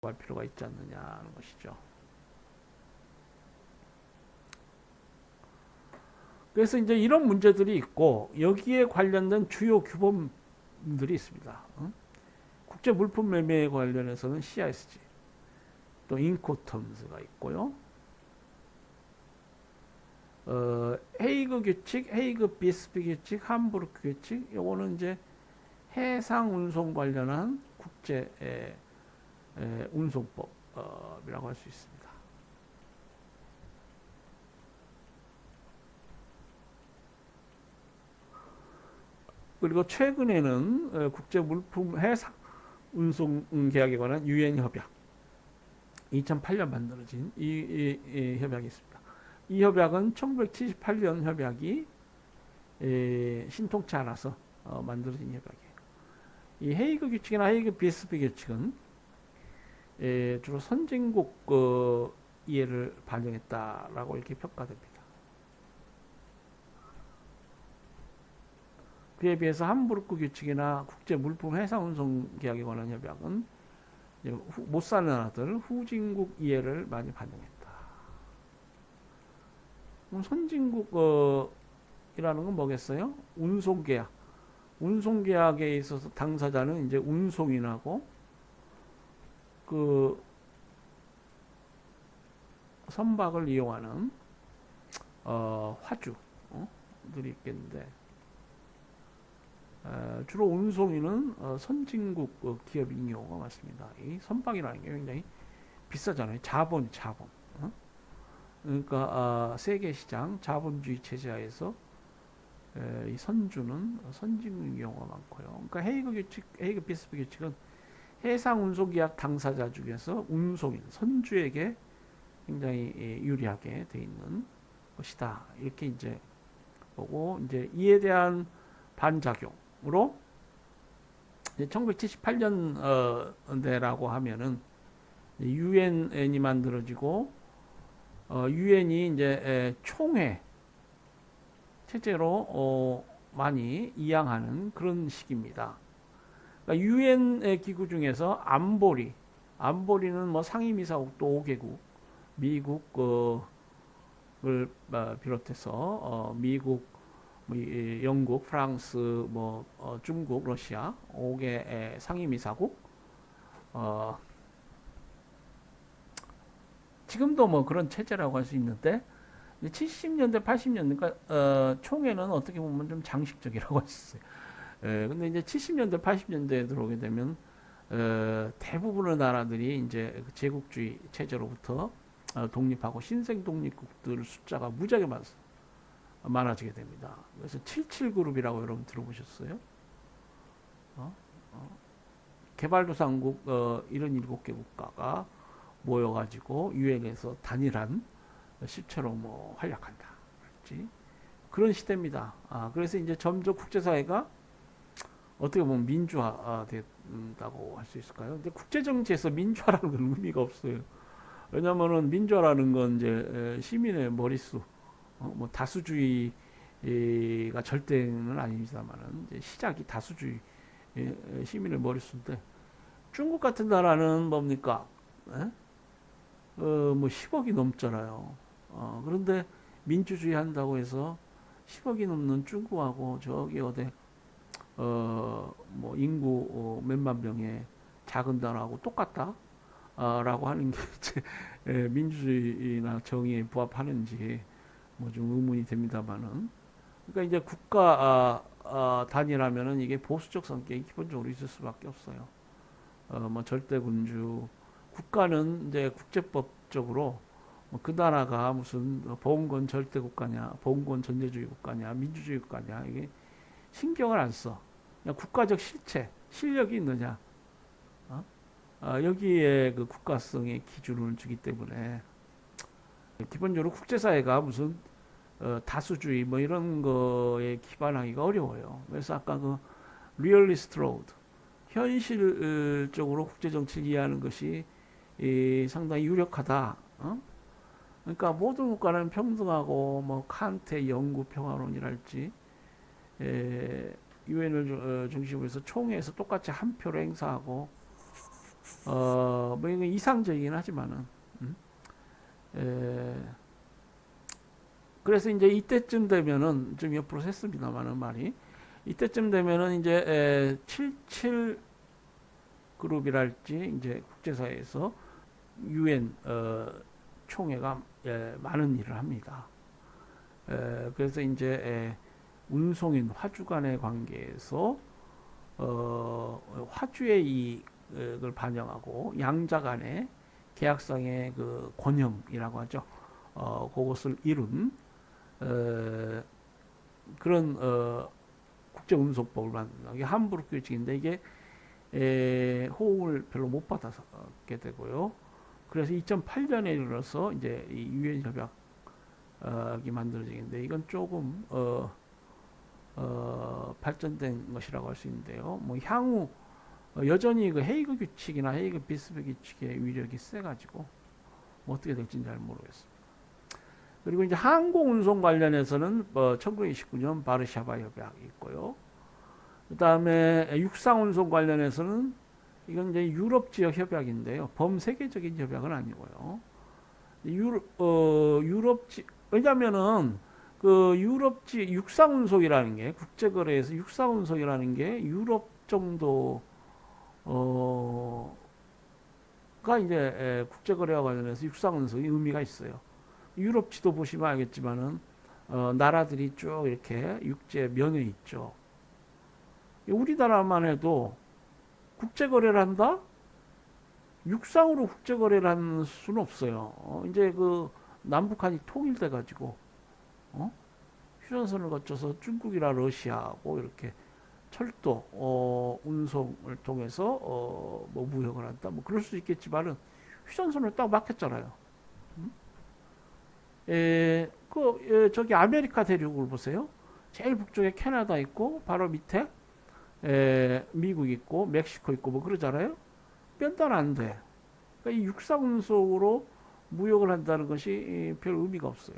할 필요가 있지 않느냐 하는 것이죠. 그래서 이제 이런 문제들이 있고 여기에 관련된 주요 규범들이 있습니다. 국제 물품 매매에 관련해서는 CISG, 또 인코텀스가 있고요. 헤이그 규칙, 헤이그 비스비 규칙, 함부르크 규칙, 요거는 이제 해상 운송 관련한 국제 운송법이라고 할 수 있습니다. 그리고 최근에는 국제 물품 해상 운송 계약에 관한 유엔 협약, 2008년 만들어진 이 협약이 있습니다. 이 협약은 1978년 협약이 신통치 않아서 만들어진 협약이에요. 이 헤이그 규칙이나 헤이그 비스비 규칙은 주로 선진국 이해를 반영했다라고 이렇게 평가됩니다. 그에 비해서 함부르크 규칙이나 국제 물품 해상 운송 계약에 관한 협약은 못 사는 나라들 후진국 이해를 많이 반영했다. 그럼 선진국이라는 건 뭐겠어요? 운송 계약. 운송 계약에 있어서 당사자는 이제 운송인하고 그 선박을 이용하는 화주들이 있겠는데 주로 운송인은 선진국 기업인 경우가 많습니다. 이 선박이라는 게 굉장히 비싸잖아요. 자본. 그러니까 세계 시장 자본주의 체제하에서 이 선주는 선진국인 경우가 많고요. 그러니까 헤이그 규칙, 헤이그 비스비 규칙은 해상 운송 계약 당사자 중에서 운송인, 선주에게 굉장히 유리하게 돼 있는 것이다. 이렇게 이제 보고 이제 이에 대한 반작용으로 1978년대라고 하면은 유엔이 만들어지고 유엔이 이제 총회 체제로 많이 이양하는 그런 시기입니다. 그러니까 유엔 기구 중에서 안보리는 뭐 상임이사국도 5개국, 미국을 비롯해서 미국, 영국, 프랑스, 중국, 러시아 5개 상임이사국. 지금도 뭐 그런 체제라고 할 수 있는데 70년대, 80년대 총회는 어떻게 보면 좀 장식적이라고 할 수 있어요. 근데 이제 70년대, 80년대에 들어오게 되면 대부분의 나라들이 이제 제국주의 체제로부터 독립하고 신생 독립국들 숫자가 무지하게 많아지게 됩니다. 그래서 77그룹이라고 여러분 들어보셨어요? 개발도상국 77개 국가가 모여가지고 유엔에서 단일한 실체로 뭐 활약한다. 그렇지? 그런 시대입니다. 그래서 이제 점점 국제사회가 어떻게 보면 민주화된다고 할 수 있을까요? 근데 국제정치에서 민주화라는 건 의미가 없어요. 왜냐면은 민주화라는 건 이제 시민의 머릿수, 뭐 다수주의가 절대는 아닙니다만은 이제 시작이 다수주의 시민의 머릿수인데 중국 같은 나라는 뭡니까? 뭐 10억이 넘잖아요. 그런데 민주주의 한다고 해서 10억이 넘는 중국하고 저기 어디 뭐 인구 몇만 명의 작은 나라하고 똑같다? 라고 하는 게 이제 민주주의나 정의에 부합하는지 뭐 좀 의문이 됩니다만은. 그러니까 이제 국가 단위라면은 이게 보수적 성격이 기본적으로 있을 수밖에 없어요. 뭐 절대군주 국가는 이제 국제법적으로 뭐그 나라가 무슨 보훈권 절대 국가냐, 보훈권 전제주의 국가냐, 민주주의 국가냐 이게 신경을 안 써. 그냥 국가적 실체, 실력이 있느냐. 여기에 그 국가성의 기준을 주기 때문에 기본적으로 국제사회가 무슨 다수주의 뭐 이런 거에 기반하기가 어려워요. 그래서 아까 그 리얼리스트 로드 현실적으로 국제정치를 이해하는 것이 상당히 유력하다. 그러니까 모든 국가는 평등하고 뭐 칸트의 영구 평화론이랄지 유엔을 중심으로 해서 총회에서 똑같이 한 표를 행사하고 뭐 이건 이상적이긴 하지만은 에, 그래서 이제 이때쯤 되면은 좀 옆으로 샜습니다만은 말이 이때쯤 되면은 이제 77 그룹이랄지 이제 국제사회에서 유엔 총회가 많은 일을 합니다. 그래서 이제 운송인 화주 간의 관계에서 화주의 이익을 반영하고 양자 간의 계약상의 그 권형이라고 하죠. 그것을 이룬 그런 국제운송법을 만든다. 이게 함부르크 규칙인데 이게 호응을 별로 못 받았게 되고요. 그래서 2008년에 이르러서 이제 이 유엔 협약이 만들어지는데 이건 조금 발전된 것이라고 할 수 있는데요. 뭐 향후 여전히 그 헤이그 규칙이나 헤이그 비스베 규칙의 위력이 세가지고 뭐 어떻게 될지는 잘 모르겠습니다. 그리고 이제 항공 운송 관련해서는 1929년 바르샤바 협약이 있고요. 그 다음에 육상 운송 관련해서는 이건 이제 유럽 지역 협약인데요. 범세계적인 협약은 아니고요. 왜냐면은 그 유럽 지 육상 운송이라는 게 국제거래에서 육상 운송이라는 게 유럽 정도 가 이제 국제거래와 관련해서 육상 운송이 의미가 있어요. 유럽 지도 보시면 알겠지만은 나라들이 쭉 이렇게 육지에 면에 있죠. 우리나라만 해도 국제거래를 한다? 육상으로 국제거래를 하는 수는 없어요. 이제 그 남북한이 통일돼 가지고 휴전선을 거쳐서 중국이나 러시아하고 이렇게 철도 운송을 통해서 뭐 무역을 한다. 뭐 그럴 수 있겠지만은 휴전선을 딱 막혔잖아요. 저기 아메리카 대륙을 보세요. 제일 북쪽에 캐나다 있고 바로 밑에 미국 있고 멕시코 있고 뭐 그러잖아요. 변단 안 돼. 그러니까 이 육상 운송으로 무역을 한다는 것이 별 의미가 없어요.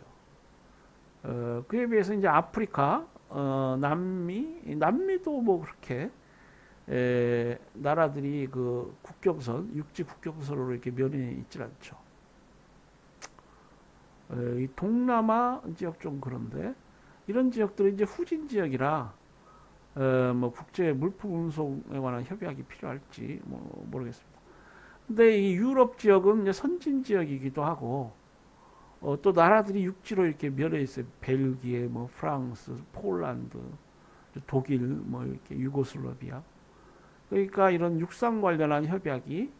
그에 비해서 이제 아프리카, 남미도 뭐 그렇게 나라들이 그 국경선, 육지 국경선으로 이렇게 면해 있질 않죠. 이 동남아 지역 좀 그런데 이런 지역들은 이제 후진 지역이라 뭐 국제 물품 운송에 관한 협약이 필요할지 뭐 모르겠습니다. 근데 이 유럽 지역은 이제 선진 지역이기도 하고 또 나라들이 육지로 이렇게 면해 있어요. 벨기에, 뭐 프랑스, 폴란드, 독일, 뭐 이렇게 유고슬라비아. 그러니까 이런 육상 관련한 협약이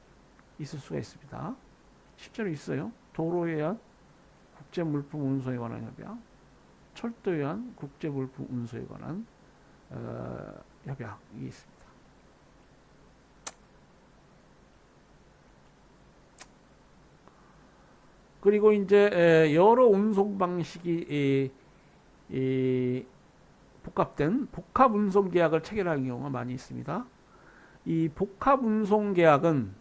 있을 수가 있습니다. 실제로 있어요. 도로에 의한 국제 물품 운송에 관한 협약, 철도에 의한 국제 물품 운송에 관한 협약이 있습니다. 그리고 이제 여러 운송 방식이 복합된 복합 운송 계약을 체결하는 경우가 많이 있습니다. 이 복합 운송 계약은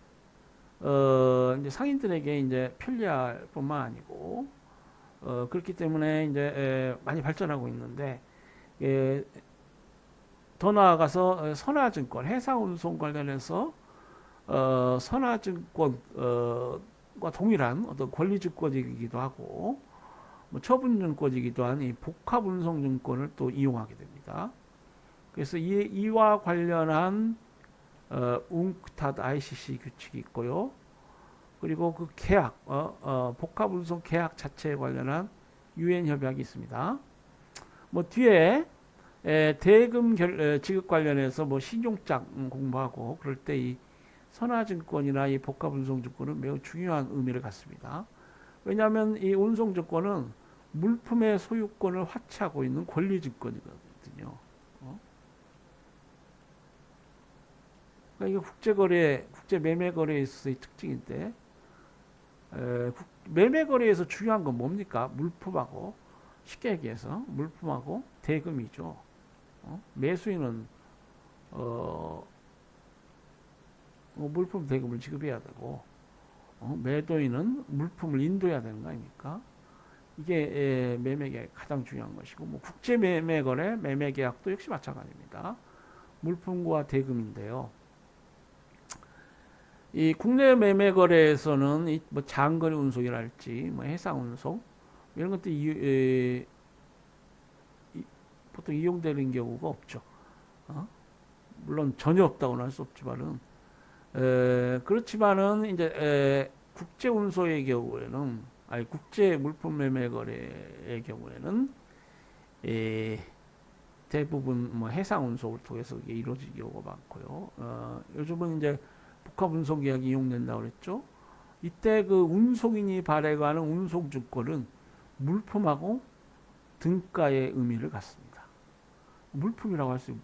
이제 상인들에게 이제 편리할 뿐만 아니고 그렇기 때문에 이제 많이 발전하고 있는데 더 나아가서 선화증권, 해상운송 관련해서 선화증권과 동일한 어떤 권리증권이기도 하고 뭐 처분증권이기도 한 이 복합운송증권을 또 이용하게 됩니다. 그래서 이와 관련한 웅크타드 ICC 규칙이 있고요. 그리고 그 계약, 복합운송 계약 자체에 관련한 유엔 협약이 있습니다. 뭐 뒤에 대금 지급 관련해서 뭐 신용장 공부하고 그럴 때 이 선화증권이나 이 복합운송증권은 매우 중요한 의미를 갖습니다. 왜냐하면 이 운송증권은 물품의 소유권을 화치하고 있는 권리증권이거든요. 그러니까 이게 국제 매매 거래에 있어서의 특징인데 매매 거래에서 중요한 건 뭡니까? 물품하고 쉽게 얘기해서 물품하고 대금이죠. 매수인은 물품 대금을 지급해야 되고 매도인은 물품을 인도해야 되는 거 아닙니까? 이게 매매계약 가장 중요한 것이고 뭐 국제 매매 거래, 매매 계약도 역시 마찬가지입니다. 물품과 대금인데요. 이 국내 매매 거래에서는 뭐 장거리 운송이랄지 뭐 해상 운송 이런 것들이 보통 이용되는 경우가 없죠. 어? 물론 전혀 없다고는 할 수 없지만은 그렇지만은 이제 국제 운송의 경우에는 아니 국제 물품 매매 거래의 경우에는 에, 대부분 뭐 해상 운송을 통해서 이게 이루어지는 경우가 많고요. 요즘은 이제 복합 운송 계약이 이용된다고 그랬죠. 이때 그 운송인이 발행하는 운송증권은 물품하고 등가의 의미를 갖습니다. 물품이라고 할 수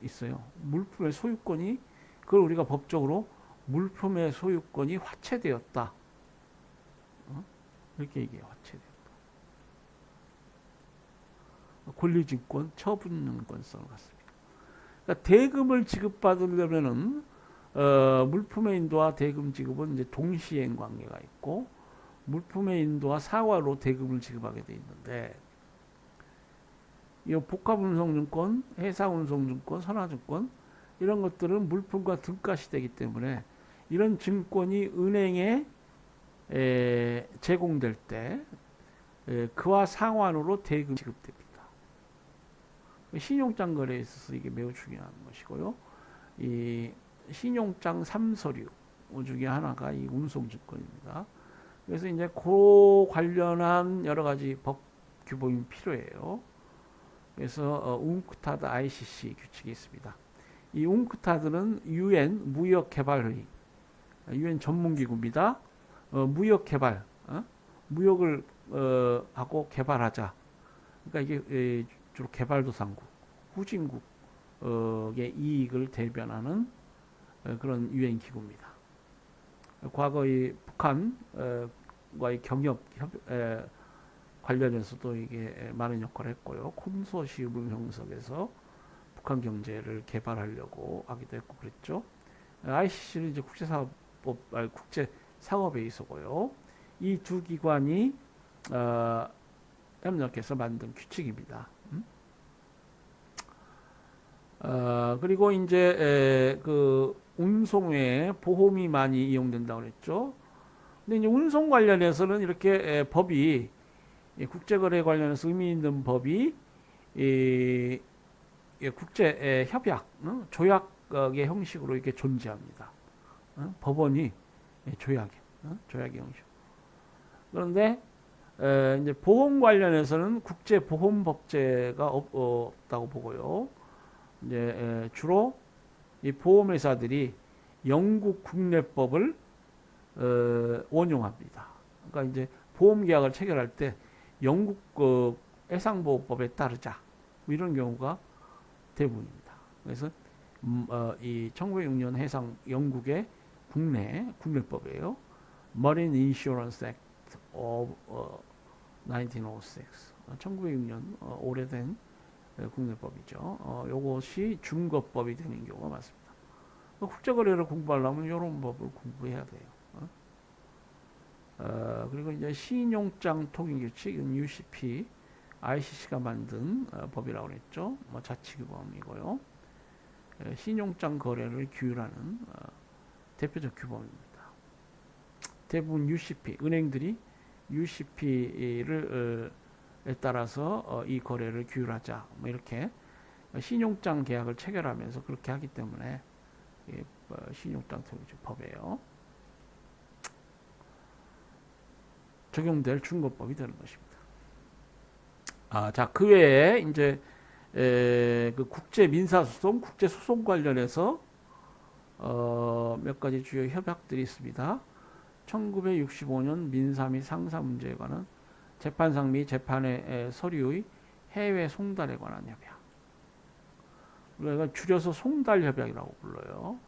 있어요. 물품의 소유권이 그걸 우리가 법적으로 물품의 소유권이 화체되었다. 이렇게 얘기해요. 화체되었다. 권리증권, 처분권성을 갖습니다. 그러니까 대금을 지급받으려면은 물품의 인도와 대금 지급은 이제 동시행 관계가 있고 물품의 인도와 상환으로 대금을 지급하게 돼 있는데 이 복합운송증권, 해상운송증권, 선화증권 이런 것들은 물품과 등가 시대이기 때문에 이런 증권이 은행에 제공될 때 그와 상환으로 대금 지급됩니다. 신용장 거래에 있어서 이게 매우 중요한 것이고요. 이 신용장 3서류 중에 하나가 이 운송증권입니다. 그래서 이제 그 관련한 여러 가지 법 규범이 필요해요. 그래서 웅크타드 ICC 규칙이 있습니다. 이 웅크타드는 UN 무역개발회의, UN 전문기구입니다. 무역개발, 무역을 하고 개발하자. 그러니까 이게 주로 개발도상국, 후진국의 이익을 대변하는 그런 UN 기구입니다. 과거의 북한과의 경협 관련해서도 이게 많은 역할을 했고요. 콘소시엄을 형성해서 북한 경제를 개발하려고 하기도 했고 그랬죠. ICC는 이제 국제상업의 이소고요. 이 두 기관이 협력해서 만든 규칙입니다. 그리고 이제 그 운송 외에 보험이 많이 이용된다고 그랬죠. 근데 이제 운송 관련해서는 이렇게 법이 국제거래 관련해서 의미 있는 법이 국제 협약, 조약의 형식으로 이렇게 존재합니다. 법원이 조약의 형식. 그런데 이제 보험 관련해서는 국제보험법제가 없다고 보고요. 이제 주로 이 보험회사들이 영국 국내법을 원용합니다. 그러니까 이제 보험계약을 체결할 때 영국 해상보호법에 따르자 뭐 이런 경우가 대부분입니다. 그래서 이 1906년 영국의 국내법이에요. Marine Insurance Act of 1906. 1906년 오래된 국내법이죠. 이것이 중거법이 되는 경우가 많습니다. 국제거래를 공부하려면 이런 법을 공부해야 돼요. 그리고 이제 신용장 통일규칙은 UCP, ICC가 만든 법이라고 그랬죠. 뭐 자치규범이고요. 신용장 거래를 규율하는 대표적 규범입니다. 대부분 UCP, 은행들이 UCP를 따라서 이 거래를 규율하자 뭐 이렇게 신용장 계약을 체결하면서 그렇게 하기 때문에 신용장 통일법이에요. 적용될 중거법이 되는 것입니다. 자, 그 외에 이제 그 국제 민사소송, 국제 소송 관련해서 몇 가지 주요 협약들이 있습니다. 1965년 민사 및 상사 문제에 관한 재판상 및 재판의 서류의 해외 송달에 관한 협약. 우리가 줄여서 송달협약이라고 불러요.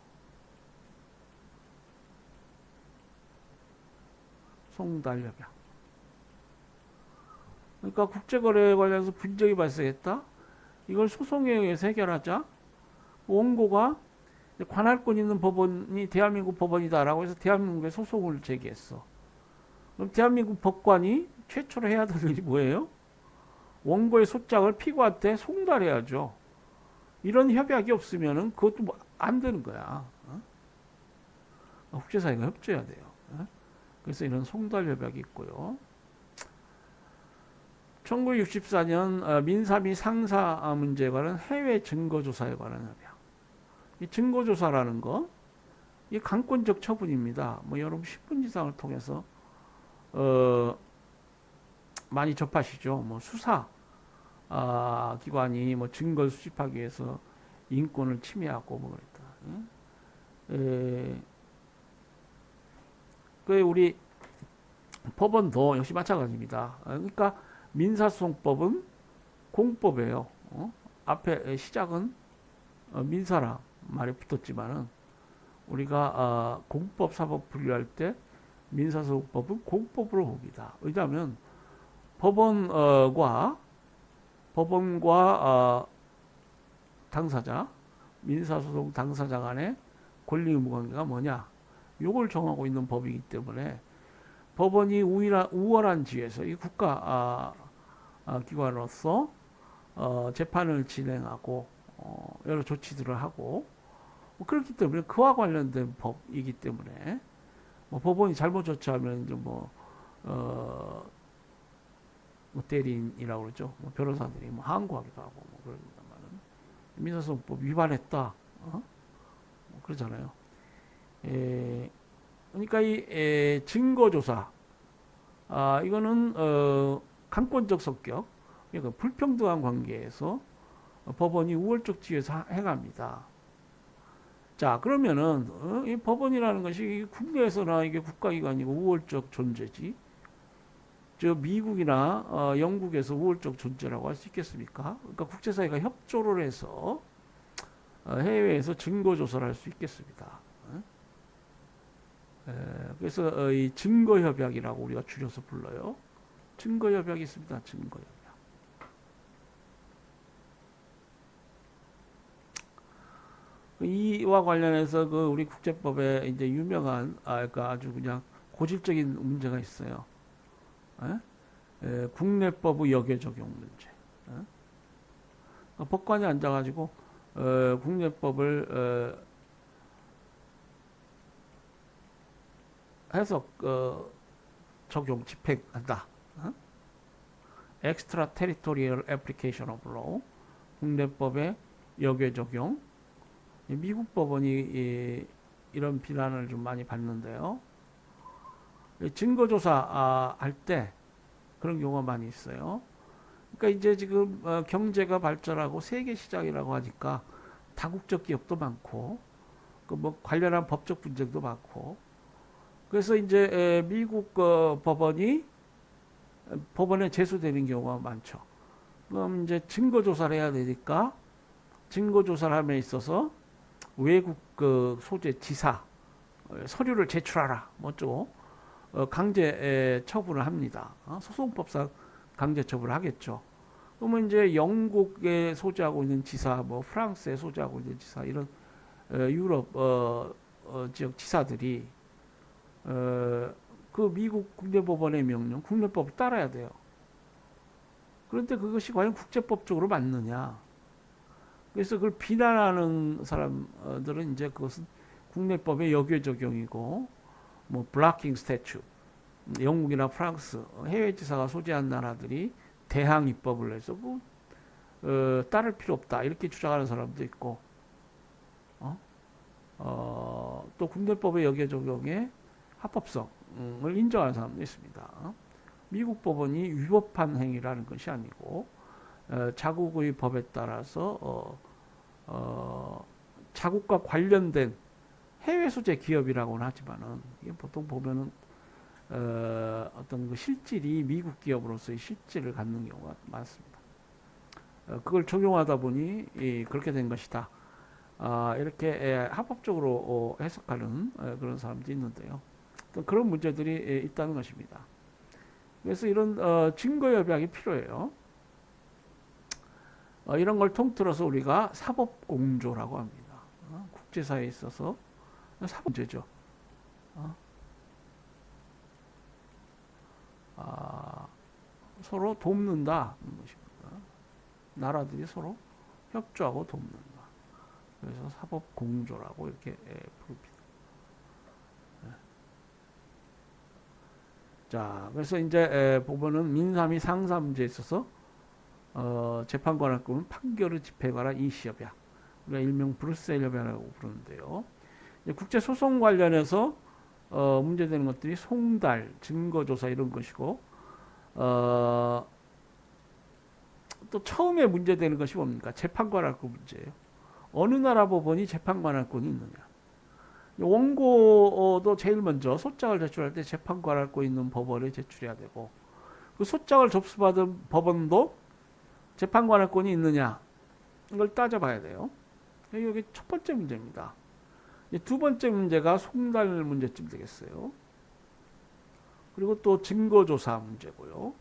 송달협약. 그러니까 국제거래에 관련해서 분쟁이 발생했다. 이걸 소송에 의해서 해결하자. 원고가 관할권 있는 법원이 대한민국 법원이다라고 해서 대한민국에 소송을 제기했어. 그럼 대한민국 법관이 최초로 해야 될 일이 뭐예요? 원고의 소장을 피고한테 송달해야죠. 이런 협약이 없으면은 그것도 안 되는 거야. 국제사회가 협조해야 돼요. 그래서 이런 송달협약이 있고요. 1964년 민사 및 상사 문제에 관한 해외 증거조사에 관한 협약. 이 증거조사라는 거, 이 강권적 처분입니다. 뭐 여러분 신문지상을 통해서 많이 접하시죠. 뭐 수사 기관이 뭐 증거를 수집하기 위해서 인권을 침해하고 뭐 그랬다. 그 우리 법원도 역시 마찬가지입니다. 그러니까 민사소송법은 공법이에요. 앞에 시작은 민사라 말이 붙었지만은 우리가 공법 사법 분류할 때 민사소송법은 공법으로 봅니다. 왜냐하면 법원과 당사자, 민사소송 당사자 간의 권리 의무 관계가 뭐냐, 요걸 정하고 있는 법이기 때문에 법원이 우월한 지위에서 이 국가 기관으로서 재판을 진행하고 여러 조치들을 하고 뭐 그렇기 때문에 그와 관련된 법이기 때문에 뭐 법원이 잘못 조치하면 이제 뭐 대리인이라고 그러죠. 뭐 변호사들이 뭐 항고하기도 하고 뭐 그런다면은 민사소송법 위반했다. 뭐 그러잖아요. 그러니까 이 증거조사 이거는 강권적 성격, 그러니까 불평등한 관계에서 법원이 우월적 지위에서 행합니다. 자, 그러면은 이 법원이라는 것이 국내에서나 이게 국가기관이고 우월적 존재지. 저 미국이나 영국에서 우월적 존재라고 할 수 있겠습니까? 그러니까 국제사회가 협조를 해서 해외에서 증거조사를 할 수 있겠습니다. 그래서 이 증거협약이라고 우리가 줄여서 불러요. 증거협약이 있습니다. 증거협약. 이와 관련해서 그 우리 국제법에 이제 유명한 그러니까 아주 그냥 고질적인 문제가 있어요. 국내법의 역외 적용 문제. 법관이 앉아가지고 국내법을 해석 적용 집행한다. Extra Territorial Application of Law, 국내법의 역외 적용. 미국 법원이 이런 비난을 좀 많이 받는데요. 증거조사 할 때 그런 경우가 많이 있어요. 그러니까 이제 지금 경제가 발전하고 세계 시장이라고 하니까 다국적 기업도 많고 그 뭐 관련한 법적 분쟁도 많고 그래서 이제 미국 법원에 제소되는 경우가 많죠. 그럼 이제 증거조사를 해야 되니까 증거조사를 함에 있어서 외국 그 소재 지사 서류를 제출하라 뭐죠. 강제 처분을 합니다. 소송법상 강제 처분을 하겠죠. 그러면 이제 영국에 소재하고 있는 지사, 뭐 프랑스에 소재하고 있는 지사 이런 유럽 지역 지사들이 그 미국 국내법원의 명령, 국내법을 따라야 돼요. 그런데 그것이 과연 국제법적으로 맞느냐? 그래서 그걸 비난하는 사람들은 이제 그것은 국내법의 역외 적용이고, 뭐 블락킹 스태츄, 영국이나 프랑스 해외 지사가 소재한 나라들이 대항 입법을 해서 따를 필요 없다 이렇게 주장하는 사람도 있고, 또 국내법의 역외 적용에 합법성을 인정하는 사람도 있습니다. 미국 법원이 위법한 행위라는 것이 아니고 자국의 법에 따라서 자국과 관련된 해외 소재 기업이라고는 하지만은 이게 보통 보면은 어떤 그 실질이 미국 기업으로서의 실질을 갖는 경우가 많습니다. 그걸 적용하다 보니 그렇게 된 것이다. 이렇게 합법적으로 해석하는 그런 사람도 있는데요. 그런 문제들이 있다는 것입니다. 그래서 이런 증거협약이 필요해요. 이런 걸 통틀어서 우리가 사법공조라고 합니다. 국제사회에 있어서 사법문제죠. 서로 돕는다 것입니다. 나라들이 서로 협조하고 돕는다. 그래서 사법공조라고 이렇게 부릅니다. 자, 그래서 이제 보면은 민사미 상사 문제에 있어서 재판관할권은 판결의 집행에 관한 이시협약, 우리가 일명 브뤼셀 협약이라고 부르는데요. 국제 소송 관련해서 문제되는 것들이 송달, 증거조사 이런 것이고, 어, 또 처음에 문제되는 것이 뭡니까? 재판관할권 문제예요. 어느 나라 법원이 재판관할권이 있느냐? 원고도 제일 먼저 소장을 제출할 때 재판관할권 있는 법원에 제출해야 되고, 그 소장을 접수받은 법원도 재판관할권이 있느냐? 이걸 따져봐야 돼요. 이게 첫 번째 문제입니다. 두 번째 문제가 송달 문제쯤 되겠어요. 그리고 또 증거조사 문제고요.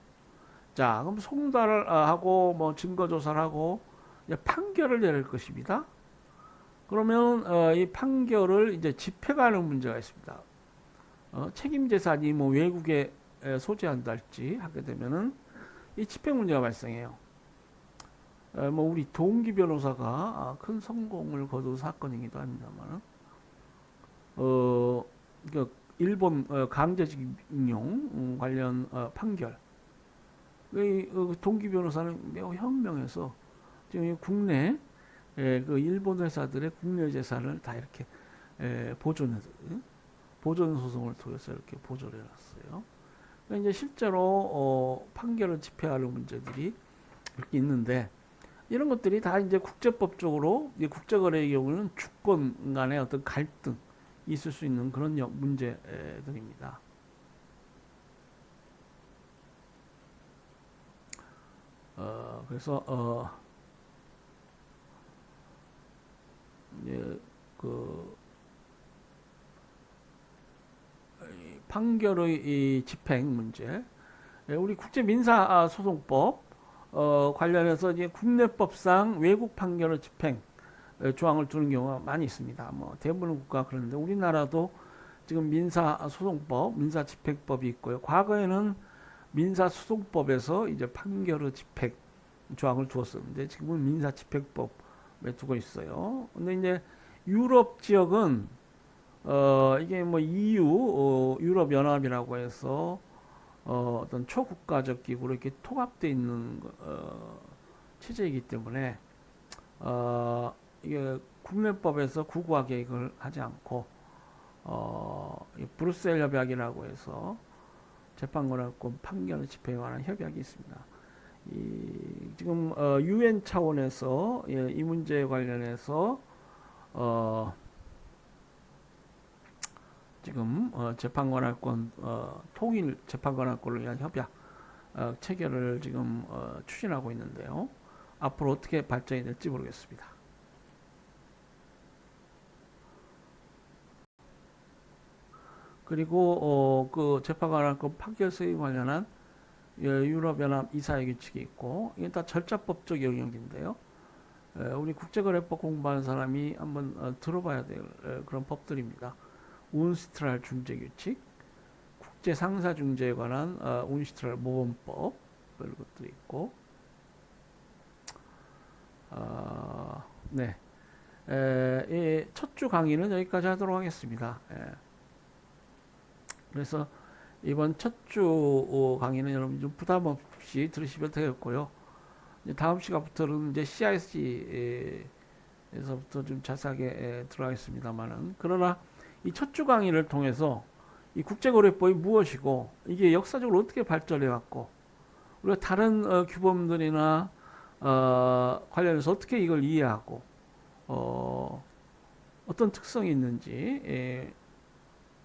자, 그럼 송달을 하고 뭐 증거조사를 하고 판결을 내릴 것입니다. 그러면 이 판결을 이제 집행하는 문제가 있습니다. 책임 재산이 뭐 외국에 소재한다 할지 하게 되면은 이 집행 문제가 발생해요. 뭐 우리 동기 변호사가 큰 성공을 거둔 사건이기도 합니다만, 그 일본 강제징용 관련 판결. 이 동기 변호사는 매우 현명해서 지금 국내 그 일본 회사들의 국내 재산을 다 이렇게 보존 소송을 통해서 이렇게 보존해 놨어요. 그러니까 이제 실제로 판결을 집행하는 문제들이 이렇게 있는데, 이런 것들이 다 이제 국제법적으로 국제거래의 경우는 주권 간의 어떤 갈등 있을 수 있는 그런 문제들입니다. 그래서 이제 그 판결의 이 집행 문제, 우리 국제민사소송법 관련해서 이제 국내법상 외국 판결의 집행 조항을 두는 경우가 많이 있습니다. 뭐 대부분 국가 그런데 우리나라도 지금 민사소송법, 민사집행법이 있고요. 과거에는 민사소송법에서 이제 판결의 집행 조항을 두었었는데 지금은 민사집행법에 두고 있어요. 근데 이제 유럽 지역은 이게 뭐 EU 유럽 연합이라고 해서 어떤 초국가적 기구로 이렇게 통합되어 있는 체제이기 때문에 이게 국내법에서 구구화 개혁을 하지 않고 브뤼셀 협약이라고 해서 재판권할권 판결을 집행에 관한 협약이 있습니다. 지금 UN 차원에서 이 문제에 관련해서 지금 재판관할권 통일 재판관할권을 위한 협약 체결을 지금 추진하고 있는데요. 앞으로 어떻게 발전이 될지 모르겠습니다. 그리고 그 재판관할권 판결 수행 관련한 유럽연합 이사회 규칙이 있고, 이게 다 절차법적 영역인데요. 우리 국제거래법 공부하는 사람이 한번 들어봐야 될 그런 법들입니다. 운스트랄 중재규칙, 국제상사중재에 관한 운스트랄 모범법, 이런 것도 있고, 네. 첫 주 강의는 여기까지 하도록 하겠습니다. 그래서 이번 첫 주 강의는 여러분 좀 부담 없이 들으시면 되겠고요. 다음 시간부터는 이제 CIC에서부터 좀 자세하게 들어가겠습니다만은, 그러나 이 첫 주 강의를 통해서 이 국제거래법이 무엇이고 이게 역사적으로 어떻게 발전해 왔고 우리가 다른 규범들이나 관련해서 어떻게 이걸 이해하고 어떤 특성이 있는지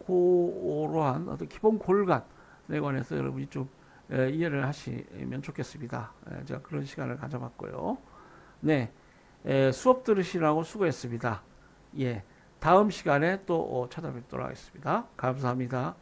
그러한 어떤 기본 골간에 관해서 여러분이 좀 이해를 하시면 좋겠습니다. 제가 그런 시간을 가져봤고요. 네, 수업 들으시라고 수고했습니다. 예, 다음 시간에 또 찾아뵙도록 하겠습니다. 감사합니다.